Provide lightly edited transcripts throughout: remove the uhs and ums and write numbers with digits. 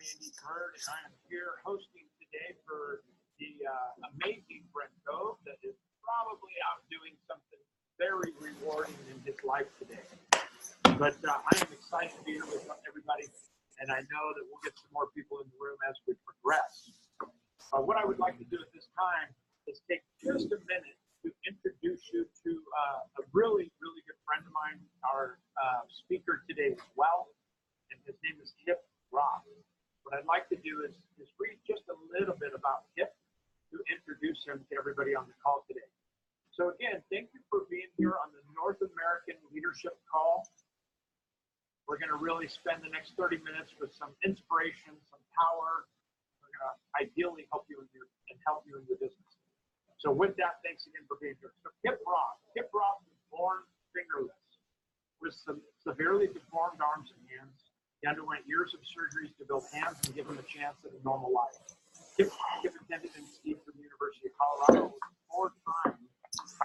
Randy Byrd, and I am here hosting today for the amazing Brent Gove that is probably out doing something very rewarding in his life today. But I am excited to be here with everybody, and I know that we'll get some more people in the room as we progress. What I would like to do at this time is take just a minute to introduce you to a really, really good friend of mine, our speaker today as well, and his name is Roth. What I'd like to do is read just a little bit about Kip to introduce him to everybody on the call today. So again, thank you for being here on the North American Leadership Call. We're going to really spend the next 30 minutes with some inspiration, some power. We're going to ideally help you in your business. So with that, thanks again for being here. So Kip Roth was born fingerless with some severely deformed arms and hands. He underwent years of surgeries to build hands and give him a chance at a normal life. Kip attended and skied from the University of Colorado, was a four-time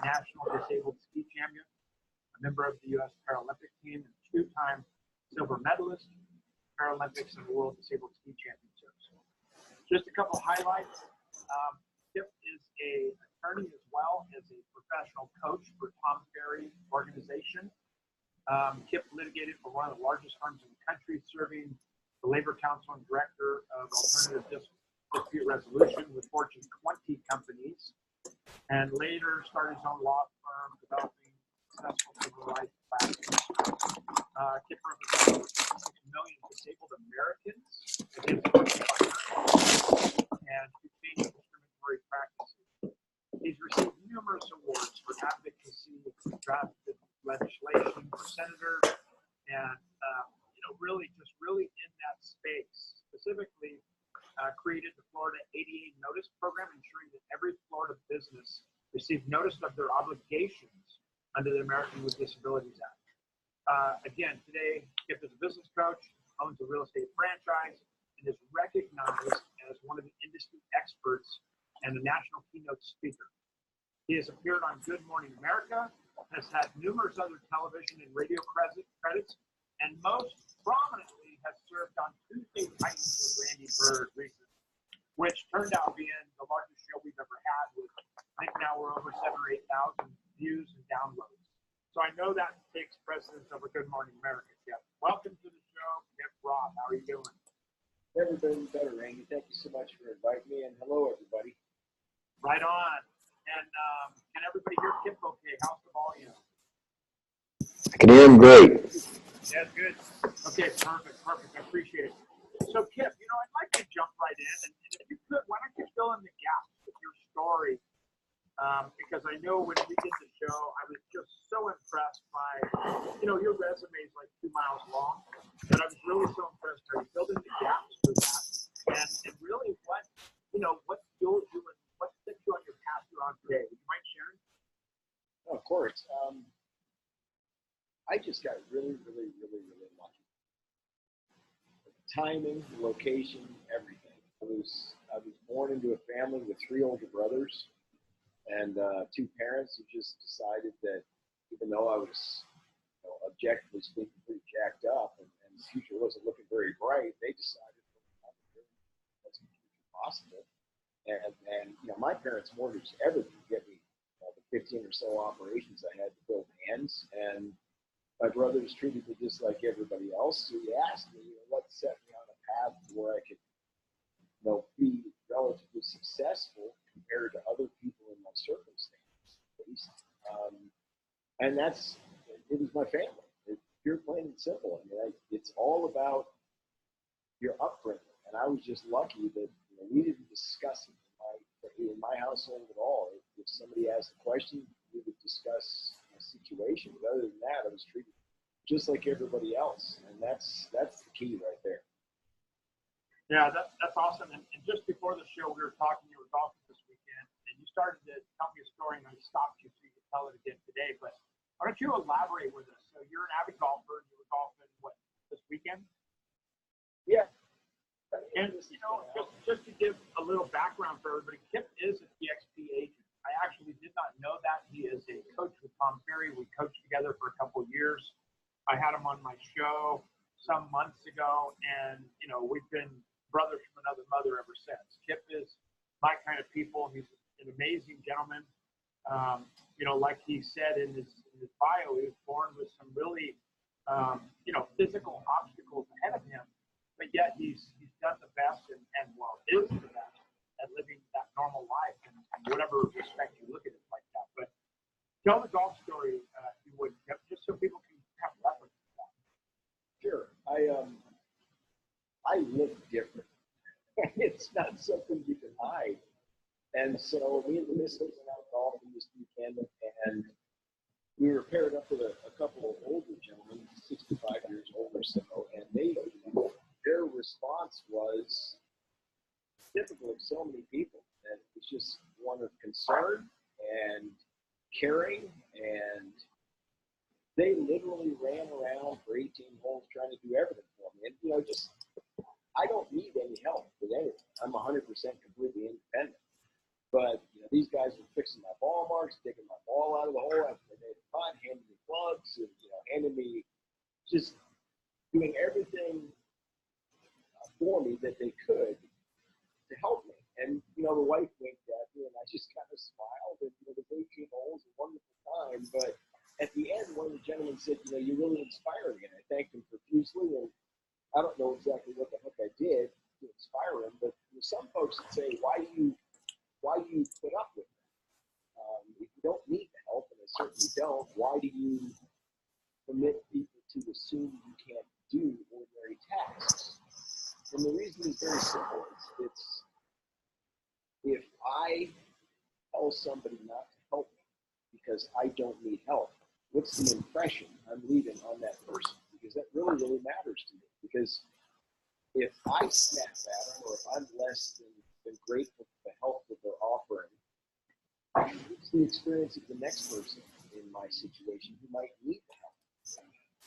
national disabled ski champion, a member of the U.S. Paralympic team, and two-time silver medalist, Paralympics and World Disabled Ski Championships. Just a couple highlights. Kip is an attorney as well as a professional coach for Tom Ferry organization. Kip litigated for one of the largest firms in the country, serving the Labor Council and Director of Alternative Dispute Resolution with Fortune 20 companies, and later started his own law firm developing successful civil rights practices. Kip represents over 6 million disabled Americans against and to change discriminatory practices. He's received numerous awards for advocacy, drafted legislation for senators, and really in that space. Specifically, created the Florida ADA Notice Program, ensuring that every Florida business received notice of their obligations under the American with Disabilities Act. Again, today, Kip is a business coach, owns a real estate franchise, and is recognized as one of the industry experts and a national keynote speaker. He has appeared on Good Morning America, has had numerous other television and radio credits, and most prominently has served on Tuesday Titans with Randy Byrd recently, which turned out being the largest show we've ever had with, I think now we're over 7,000 or 8,000 views and downloads. So I know that takes precedence over Good Morning America, Kip. Welcome to the show, Kip Roth. How are you doing? Never been better, Randy. Thank you so much for inviting me, and hello, everybody. Right on. And can everybody hear Kip okay? How's the volume? I can hear him great. Yeah, good. Okay, perfect. I appreciate it. So, Kip, I'd like to jump right in. And if you could, why don't you fill in the gaps with your story? Because I know when we did the show, I was just so impressed by, your resume is like 2 miles long. And I was really so impressed how you filled in the gaps for that. And really what fuels you and what sets you on your path you're on today. Would you mind sharing? Oh, of course. I just got really, really, really, really lucky. The timing, the location, everything. I was born into a family with 3 older brothers and 2 parents who just decided that even though I was objectively speaking pretty jacked up and the future wasn't looking very bright, they decided that's the future possible. And my parents mortgaged everything to get me the 15 or so operations I had to build hands, and my brothers treated me just like everybody else. So he asked me, what set me on a path where I could, be relatively successful compared to other people in my circumstances. And it was my family. It's pure, plain, and simple. It's all about your upbringing. And I was just lucky that we didn't discuss it in my household at all. If somebody asked a question, we would discuss a situation. But other than that, I was treated just like everybody else, and that's the key right there. Yeah, that's awesome. And just before the show, we were talking. You were golfing this weekend, and you started to tell me a story, and I stopped you so you could tell it again today. But why don't you elaborate with us? So you're an avid golfer. You were golfing this weekend? Yeah. And just to give a little background for everybody, Kip is a TXP agent. I actually did not know that. He is a coach with Tom Ferry. We coached together for a couple of years. I had him on my show some months ago, and we've been brothers from another mother ever since. Kip is my kind of people. He's an amazing gentleman. Like he said in his bio, he was born with some really, physical obstacles ahead of him, but yet he's done the best and is the best at living that normal life in whatever respect you look at it like that. But tell the golf story, if you would, just so people can have reference to that. Sure. I look different. It's not something you can hide. And so me and the missus went out golfing this weekend, and we were paired up with a couple of older gentlemen, 65 years old or so, and their response was typical of so many people. And it was just one of concern and caring, and they literally ran around for 18 holes trying to do everything for me. And, I don't need any help with anything. I'm 100% completely independent. But these guys were fixing my ball marks, taking my ball out of the hole after they made a putt, handing me clubs, and handing me, just doing everything for me that they could to help me. And the wife winked at me, and I just kind of smiled. And the 18 holes, a wonderful time. But at the end, one of the gentlemen said, "You really inspire me," and I thanked him profusely. And I don't know exactly what the heck I did to inspire him, but some folks would say, why do you put up with it? If you don't need the help, and I certainly don't, why do you permit people to assume you can't do ordinary tasks? And the reason is very simple. It's if I tell somebody not to help me because I don't need help, what's the impression I'm leaving on that person? Because that really, really matters to me. Because if I snap at them, or if I'm less than grateful for the help that they're offering, it's the experience of the next person in my situation who might need the help.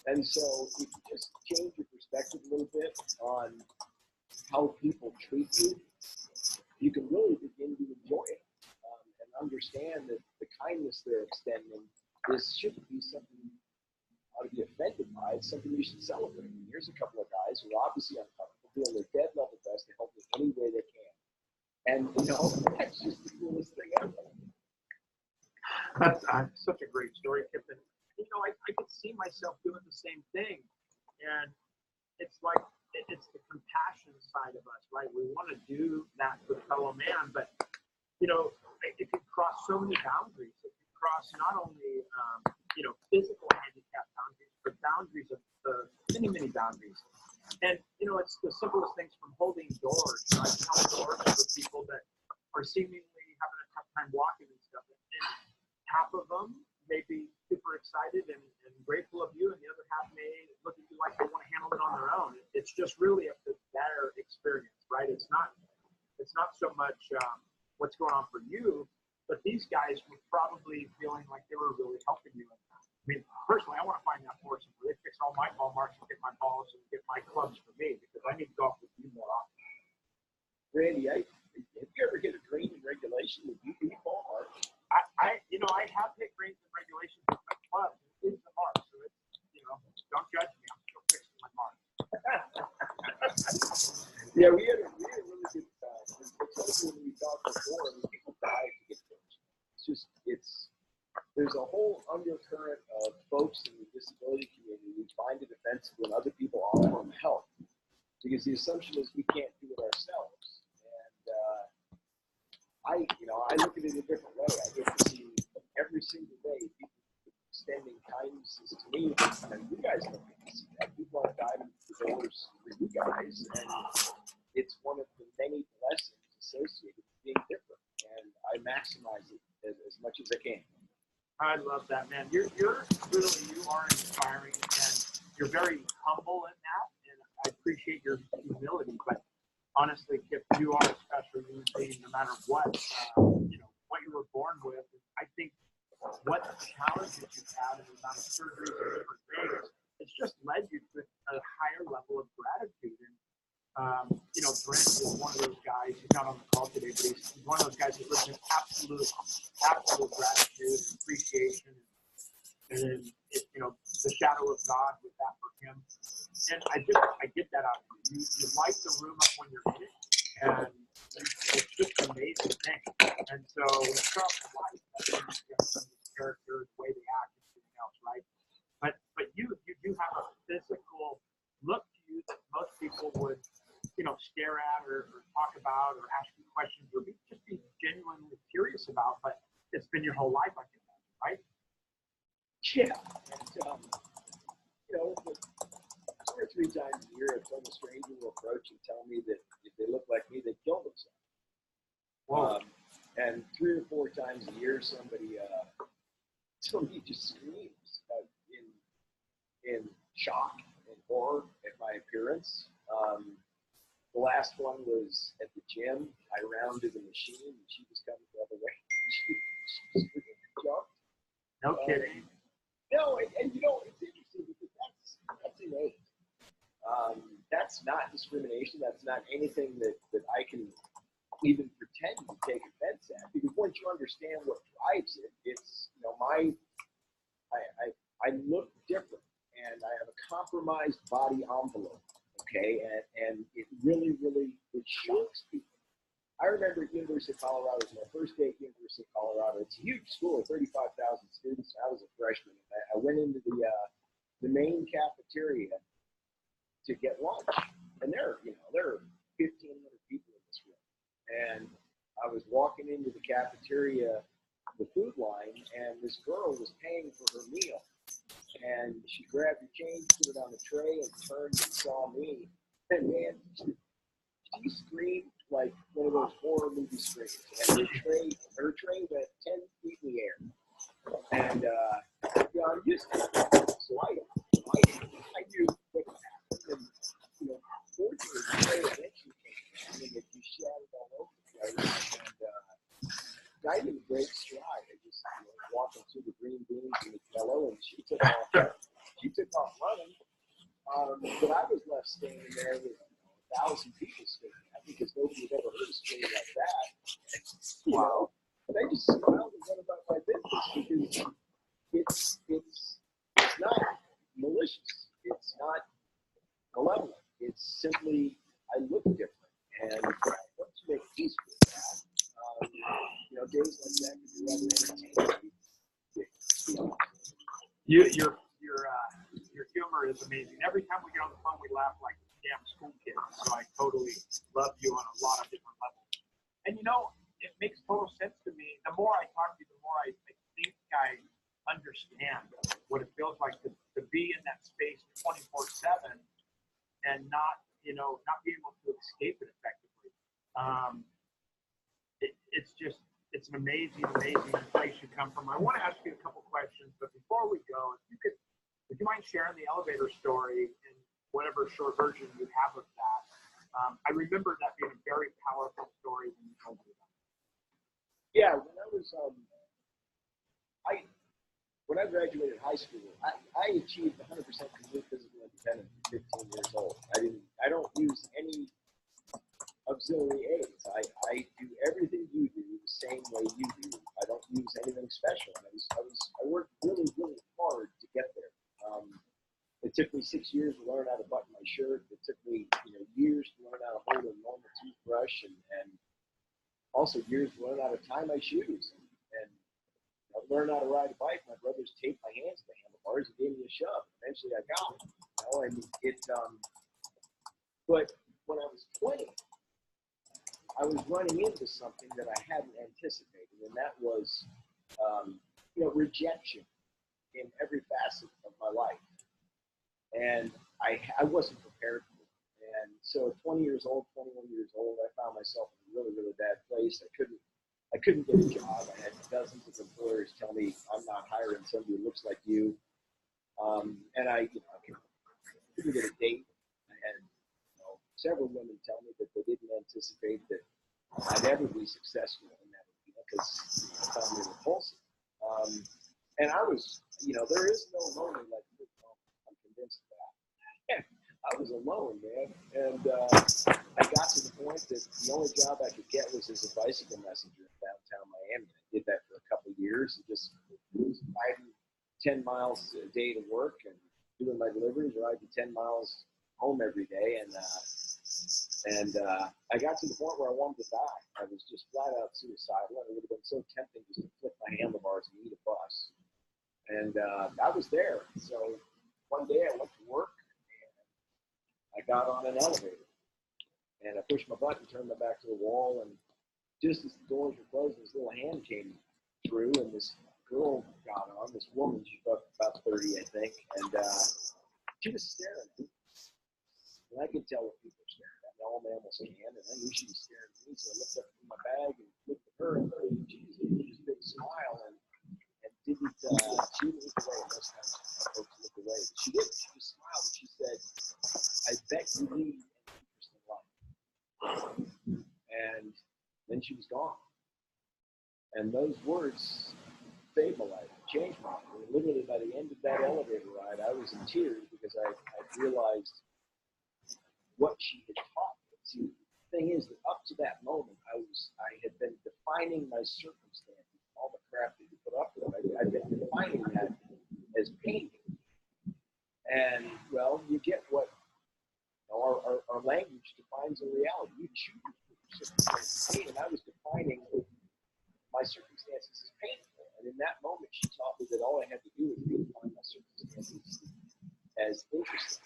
And so if you just change your perspective a little bit on how people treat you, you can really begin to enjoy it and understand that the kindness they're extending shouldn't be something you ought to be offended by. It's something you should celebrate. And here's a couple of guys who are obviously uncomfortable, doing their dead level best to help me any way they can. And that's just the coolest thing ever. That's such a great story, Kip. And I could see myself doing the same thing. And it's like it's the compassion side of us, right? We want to do that for the fellow man, but it can cross so many boundaries. It can cross not only physical handicap boundaries, but boundaries of many boundaries. And it's the simplest things, from holding doors. I've held doors for people that are seemingly having a tough time walking and stuff. And half of them may be super excited and grateful of you, and the other half may look at you like they want to handle it on their own. It's just really up to their experience, right? It's not so much what's going on for you, but these guys were probably feeling like they were really helping you. I mean, personally, I want to find that person where they fix all my ball marks and get my balls and get my clubs for me, because I need to golf with you more often. Randy, have you ever hit a green in regulation with you beat ball marks? I have hit greens in regulations with my clubs. It's the mark, so it's, don't judge me. I'm still fixing my mark. Yeah, we had a really good time. It's like when we talked before, people die to get coached. There's a whole undercurrent of folks in the disability community who find it offensive when other people offer them help, because the assumption is we can't do it ourselves. And I look at it a different way. I get to see every single day people extending kindnesses to me, and you guys don't get to see that. People are diving through the doors for you guys, and it's one of the many blessings associated with being different. And I maximize it as much as I can. I love that, man. You are inspiring, and you're very humble in that, and I appreciate your humility. But honestly, Kip, you are a special human being, no matter what what you were born with. I think what challenges you've had and the amount of surgeries and different things, it's just led you to a higher level of gratitude. And Brent is one of those guys. He's not on the call today, but he's one of those guys that lives in absolute gratitude and appreciation, and the shadow of God with that for him. And I get that out of you. You light the room up when you're in would, stare at or talk about or ask you questions or just be genuinely curious about, but it's been your whole life, I can imagine, right? Yeah. And, two or three times a year, some stranger will approach and tell me that if they look like me, they kill themselves. And 3 or 4 times a year, somebody just screams in shock and horror at my appearance. The last one was at the gym. I rounded the machine, and she was coming the other way. She jumped. No kidding. No, and it's interesting because that's innate. That's not discrimination. That's not anything that I can even pretend to take offense at. Because once you understand what drives it, it's I look different, and I have a compromised body envelope. Okay, and it really it shocks people. I remember at University of Colorado, it was my first day at University of Colorado. It's a huge school, 35,000 students. I was a freshman. I went into the main cafeteria to get lunch, and there are 1,500 people in this room. And I was walking into the cafeteria, the food line, and this girl was paying for her meal. And she grabbed her change, put it on the tray, and turned and saw me. And man, she screamed like one of those horror movie screams. And her tray went 10 feet in the air. And I'm used to it. So I knew what happened. And fortunately, the tray eventually came down, and it just shattered all over the place. And I didn't break stride. I just walking through the green beans and the yellow, and she took off running. But I was left standing there with 1,000 people staring at me because nobody had ever heard a story like that. Wow. But I just smiled and went about my business because it's not malicious. It's not malevolent. It's simply I look different, and once you make peace with that, days like that can be rather entertaining. Your humor is amazing. Every time we get on the phone, we laugh like damn school kids. So I totally love you on a lot of different levels. And it makes total sense to me. The more I talk to you, the more I think I understand what it feels like to be in that space 24/7 and not be able to escape it effectively. It's an amazing place you come from. I want to ask you a couple questions, but before we go, would you mind sharing the elevator story and whatever short version you have of that? I remember that being a very powerful story when you told me about it. Yeah, when I graduated high school, I achieved 100% complete physical independence at 15 years old. I don't use any auxiliary aids. I do everything you do the same way you do. I don't use anything special. I worked really hard to get there. It took me 6 years to learn how to button my shirt. It took me years to learn how to hold a normal toothbrush, and also years to learn how to tie my shoes and learn how to ride a bike. My brothers taped my hands to the handlebars and gave me a shove. Eventually, I got it. But when I was 20. I was running into something that I hadn't anticipated, and that was, rejection in every facet of my life. And I wasn't prepared for it. And so 21 years old, I found myself in a really bad place. I couldn't get a job. I had dozens of employers tell me, I'm not hiring somebody who looks like you. And I couldn't get a date. I had several women tell me that they didn't anticipate that I'd ever be successful in that because I found me repulsive. And I was, there is no lonely like this. I'm convinced of that. I was alone, man. And I got to the point that the only job I could get was as a bicycle messenger in downtown Miami. I did that for a couple of years, and just riding 10 miles a day to work and doing my deliveries, riding 10 miles home every day. And I got to the point where I wanted to die. I was just flat out suicidal, and it would have been so tempting just to flip my handlebars and eat a bus. And I was there. So one day I went to work, and I got on an elevator. And I pushed my button, turned my back to the wall, and just as the doors were closed, this little hand came through, and this girl got on, this woman, she's about 30, I think, and she was staring at me. And I could tell what people were staring at me. All mammals can, and I knew she was staring at me, so I looked up from my bag and looked at her, and geez, she just big smile, and didn't, she didn't look away. Most times folks look away, but she didn't. She just smiled, and she said, I bet you lead an interesting life. And then she was gone. And those words saved my life, changed my life. And literally by the end of that elevator ride, I was in tears because I realized what she had taught me. See, the thing is that up to that moment, I had been defining my circumstances, all the crap that you put up with. I'd been defining that as painful. And well, you get what our language defines a reality. You choose circumstances pain, and I was defining my circumstances as painful. And in that moment, she taught me that all I had to do was redefine my circumstances as interesting.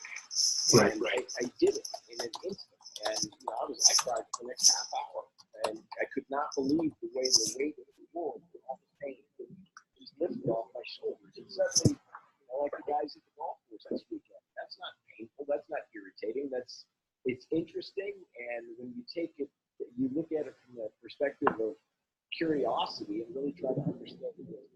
And I did it in an instant. And I cried for the next half hour, and I could not believe the way the weight of the world, all the pain, just lifted off my shoulders. And suddenly, like the guys at the golf course this weekend, that's not painful, that's not irritating, it's interesting. And when you take it, you look at it from the perspective of curiosity and really try to understand it.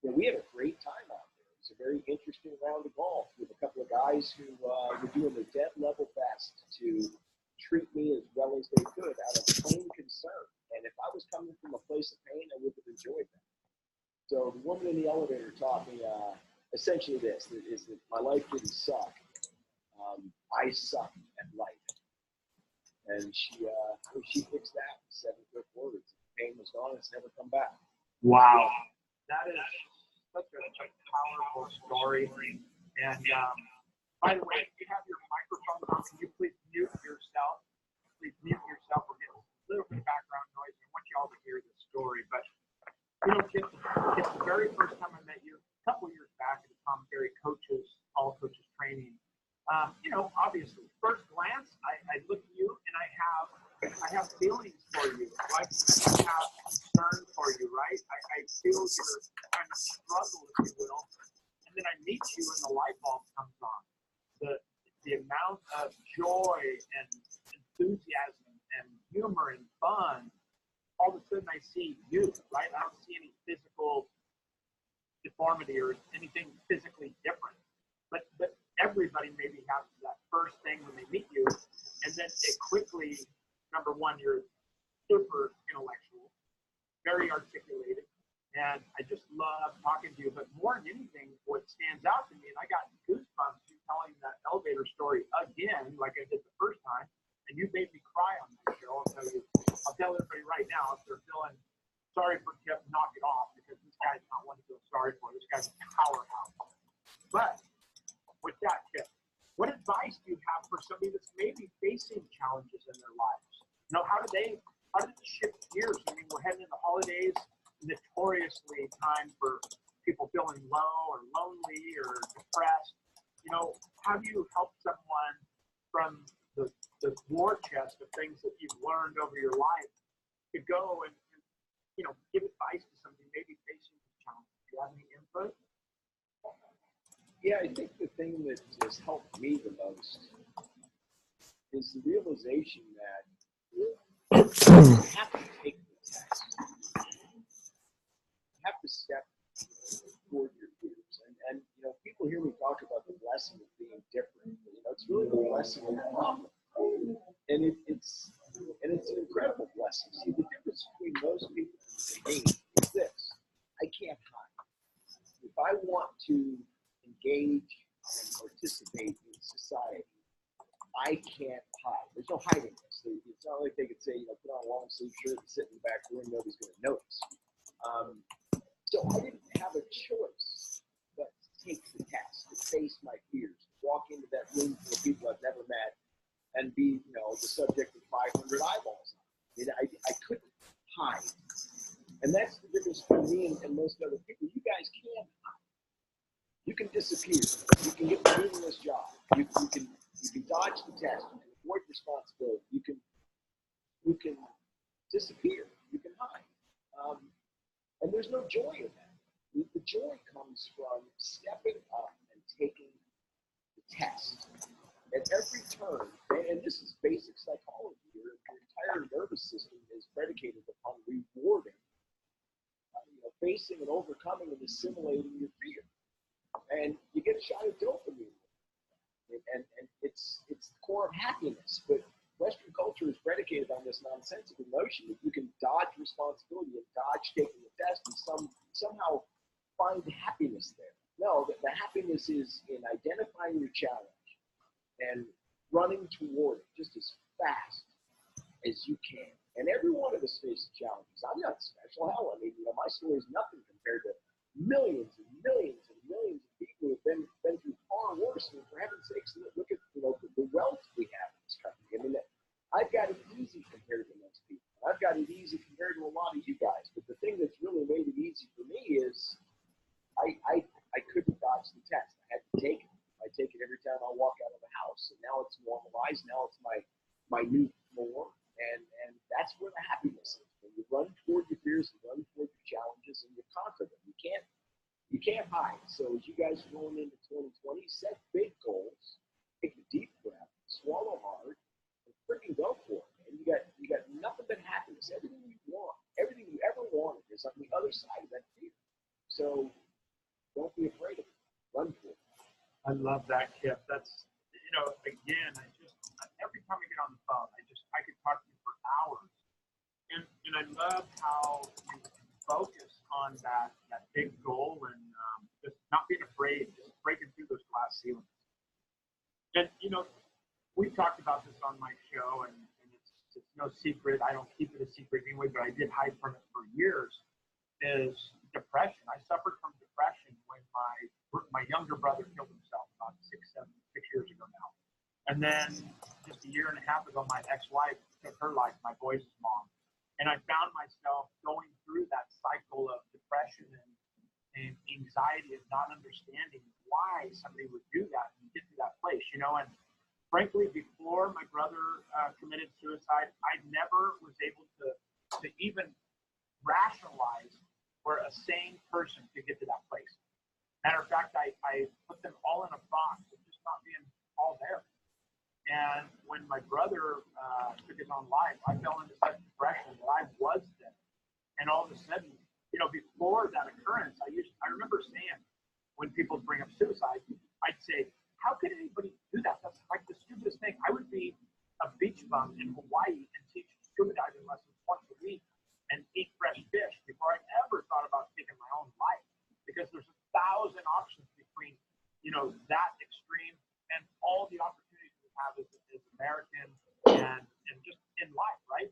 We had a great time out there. It was a very interesting round of golf with a couple of guys who were doing their dead level best to treat me as well as they could out of plain concern. And if I was coming from a place of pain, I would have enjoyed that. So the woman in the elevator taught me essentially this, is that my life didn't suck. I sucked at life. And she fixed that in 7 quick words. The pain was gone, it's never come back. Wow. That is such a powerful story. And by the way, if you have your microphone on, can you please mute yourself? Please mute yourself. We're getting a little bit of background noise. I want you all to hear this story. But, Kip, the very first time I met you, a couple years back at the Tom Ferry all coaches training, obviously, first glance, I look at you and I have feelings for you, right? I have concern for you, right? I feel your kind of struggle, if you will. And then I meet you and the light bulb comes on. The amount of joy and enthusiasm and humor and fun, all of a sudden I see you, right? I don't see any physical deformity or anything physically different. But everybody maybe has that first thing when they meet you, and then it quickly, number one, you're super intellectual, very articulated, and I just love talking to you. But more than anything, what stands out to me, and I got goosebumps you telling that elevator story again, like I did the first time, and you made me cry on that show. I'll tell everybody right now, if they're feeling sorry for Kip, knock it off, because this guy's not one to feel sorry for. This guy's a powerhouse. But with that, Kip, what advice do you have for somebody that's maybe facing challenges in their lives? How do they shift gears? I mean, we're heading into holidays, notoriously time for people feeling low or lonely or depressed. How do you help someone from the war chest of things that you've learned over your life to go and give advice to somebody maybe facing this challenge? Do you have any input? Yeah, I think the thing that has helped me the most is the realization that you have to take the test. You have to step toward your fears. And people hear me talk about the blessing of being different. It's really the blessing of the problem. And it's an incredible blessing. See, the difference between most people and me is this. I can't hide. If I want to engage and participate in society, I can't hide. There's no hiding this. It's not like they could say, put on a long sleeve shirt and sit in the back room, nobody's going to notice. So I didn't have a choice but to take the test, to face my fears, to walk into that room full of people I've never met and be, the subject of 500 eyeballs. I couldn't hide. And that's the difference between me and most other people. You guys can hide. You can disappear. You can get a meaningless job. You can dodge the test. You can avoid responsibility. You can disappear. You can hide. And there's no joy in that. The joy comes from stepping up and taking the test. At every turn, and this is basic psychology, your entire nervous system is predicated upon rewarding, facing and overcoming and assimilating your fear. And you get a shot of dopamine. And it's the core of happiness. But Western culture is predicated on this nonsensical notion that you can dodge responsibility and dodge taking the test and somehow find happiness there. No, the happiness is in identifying your challenge and running toward it just as fast as you can. And every one of us faces challenges. I'm not special. Hell, I mean, my story is nothing compared to millions and millions and millions of people who have been through far worse. And for heaven's sakes, look at the wealth we have in this country. I mean, I've got it easy compared to most people. I've got it easy compared to a lot of you guys. But the thing that's really made it easy for me is I couldn't dodge the test. I had to take it. I take it every time I walk out of the house. And now it's normalized. Now it's my new norm. And that's where the happiness is. When you run toward your fears and run toward your challenges and you conquer them. You can't hide. So as you guys are going into 2020, set big goals, take a deep breath, swallow hard, and freaking go for it, man. You got nothing but happiness. Everything you want, everything you ever wanted is on the other side of that fear. So don't be afraid of it. Run for it. I love that, Kip. That's, again, every time I get on the phone, I could talk to you for hours. And I love how you focus on that big goal and just not being afraid, just breaking through those glass ceilings. And, we've talked about this on my show, and it's no secret. I don't keep it a secret anyway, but I did hide from it for years, is depression. I suffered from depression when my younger brother killed himself about 6 years ago now. And then just a year and a half ago, my ex-wife took her life, my boys' mom. And I found myself going through that cycle of depression and anxiety and not understanding why somebody would do that and get to that place, And frankly, before my brother committed suicide, I never was able to even rationalize where a sane person could get to that place. Matter of fact, I put them all in a box of just not being all there. And when my brother took his own life, I fell into such depression that I was dead. And all of a sudden, before that occurrence, I remember saying, when people bring up suicide, I'd say, how could anybody do that? That's like the stupidest thing. I would be a beach bum in Hawaii and teach scuba diving lessons once a week and eat fresh fish before I ever thought about taking my own life. Because there's 1,000 options between, that extreme and all the opportunities we have as Americans and just in life, right?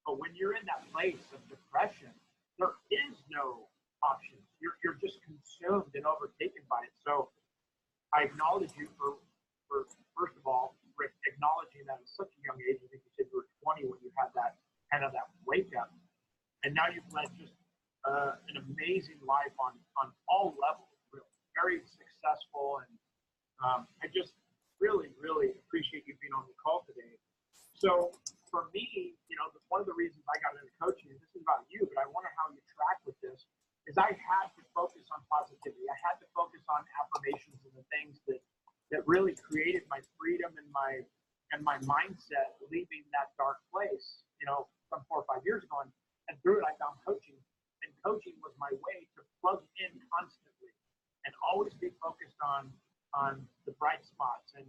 But when you're in that place of depression, there is no options. You're just consumed and overtaken by it. So I acknowledge you for first of all, Rick, acknowledging that at such a young age. I think you said you were 20 when you had that kind of that wake up. And now you've led just an amazing life on all levels, really. Very successful. And I just really, really appreciate you being on the call today. So for me, one of the reasons I got into coaching, and this is about you, but I wonder how you track with this, is I had to focus on positivity. I had to focus on affirmations and the things that really created my freedom and my mindset leaving that dark place, some 4 or 5 years ago. And through it, I found coaching. And coaching was my way to plug in constantly and always be focused on the bright spots. And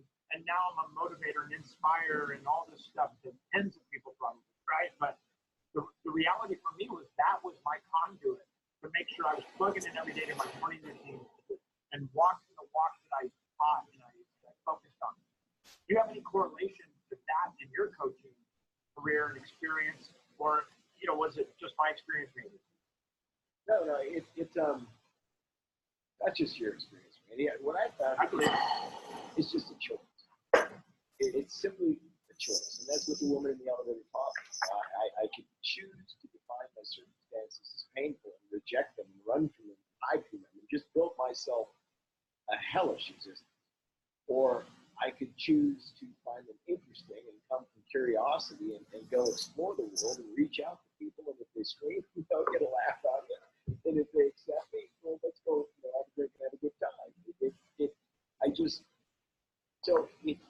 now I'm a motivator and inspire and all this stuff to tens of people probably, right? But the reality for me was that was my conduit to make sure I was plugging in every day to my morning routine and walking the walk that I taught and I focused on. Do you have any correlation to that in your coaching career and experience, or was it just my experience maybe? No, it's not just your experience, man. Yeah, what I found is just a choice. It's simply a choice, and that's what the woman in the elevator taught me. I could choose to define my circumstances as painful and reject them and run from them, and hide from them, and just build myself a hellish existence. Or I could choose to find them interesting and come from curiosity and go explore the world and reach out to people. And if they scream, get a laugh out of it. And if they accept me, well, let's go, have a drink and have a good time.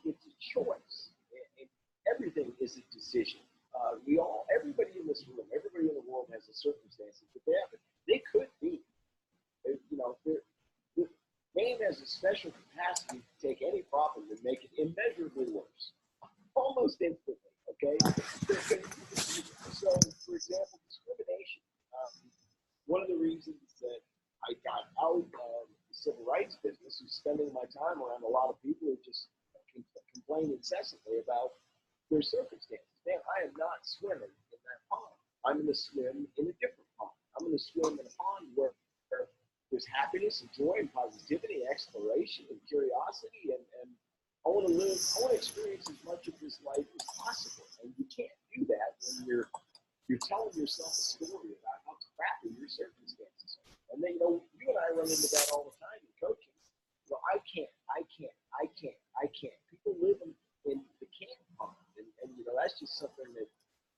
It's a choice. And everything is a decision. Everybody in this room, everybody in the world has the circumstances that they could be. Man has a special capacity to take any problem and make it immeasurably worse, almost instantly. Okay. So, for example, discrimination. One of the reasons that I got out of the civil rights business is spending my time around a lot of people who just complain incessantly about their circumstances. Man, I am not swimming in that pond. I'm going to swim in a different pond. I'm going to swim in a pond where there's happiness and joy and positivity, and exploration and curiosity, and I want to experience as much of this life as possible. And you can't do that when you're telling yourself a story about how crappy your circumstances are. And then, you and I run into that all the time in coaching. I can't. People live in the can't pond. And that's just something that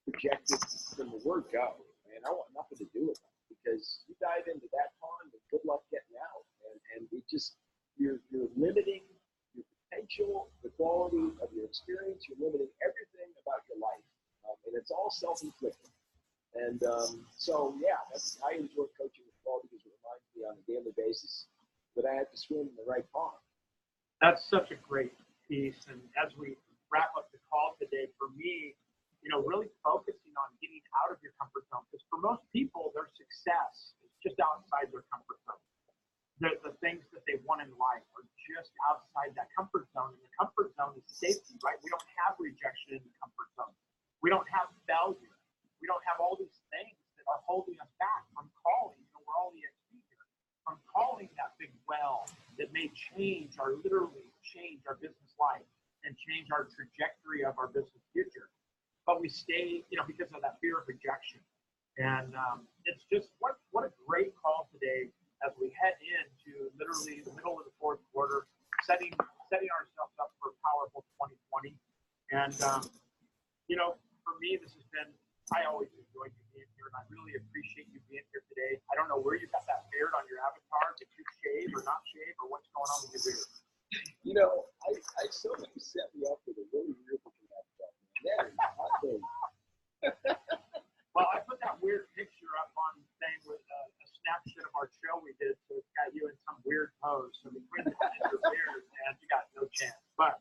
projected from the word go. Man, I want nothing to do with that, because you dive into that pond and good luck getting out. And it just, you're limiting your potential, the quality of your experience. You're limiting everything about your life. And it's all self-inflicted. And I enjoy coaching with Paul because it reminds me on a daily basis that I have to swim in the right pond. That's such a great piece. And as we wrap up the call today, for me, really focusing on getting out of your comfort zone, because for most people, their success is just outside their comfort zone. The things that they want in life are just outside that comfort zone. And the comfort zone is safety, right? We don't have rejection in the comfort zone. We don't have failure. We don't have all these things that are holding us back from calling. We're all EXP here. From calling that big well that may literally change our business life and change our trajectory of our business future. But we stay, because of that fear of rejection. And it's just, what a great call today as we head into literally the middle of the fourth quarter, setting ourselves up for a powerful 2020. And, for me, this has been, I always enjoy you being here, and I really appreciate you being here today. I don't know where you got that beard on your avatar. Did you shave or not shave, or what's going on with your beard? Somebody set me up with a really weird looking avatar. That is not good. Well, I put that weird picture up on the thing with a snapshot of our show we did, so it's got you in some weird pose. So between that and your beard, man, you got no chance. But,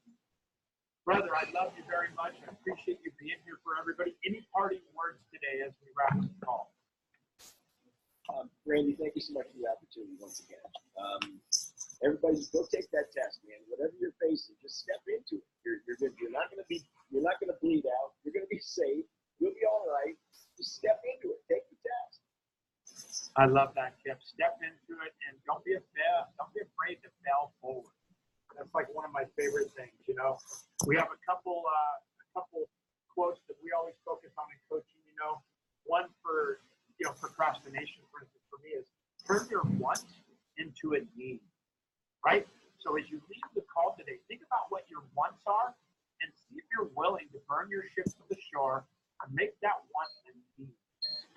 brother, I love you very much. I appreciate you being here for everybody. Any parting words today as we wrap up the call? Randy, thank you so much for the opportunity once again. Everybody, go take that test, man. Whatever you're facing, just step into it. You're good. You're not going to bleed out. You're going to be safe. You'll be all right. Just step into it. Take the test. I love that, Kip. Step into it, and don't be afraid to fail forward. That's like one of my favorite things. We have a couple quotes that we always focus on in coaching. One for procrastination, for instance, for me is turn your want into a need. Right? So as you leave the call today, think about what your wants are and see if you're willing to burn your ships to the shore and make that want a need.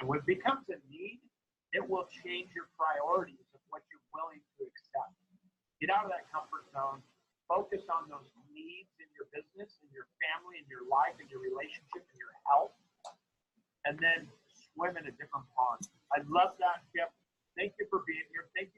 And when it becomes a need, it will change your priorities of what you're willing to accept. Get out of that comfort zone. Focus on those needs in your business, in your family, in your life, in your relationship, in your health. And then swim in a different pond. I love that, Kip. Thank you for being here. Thank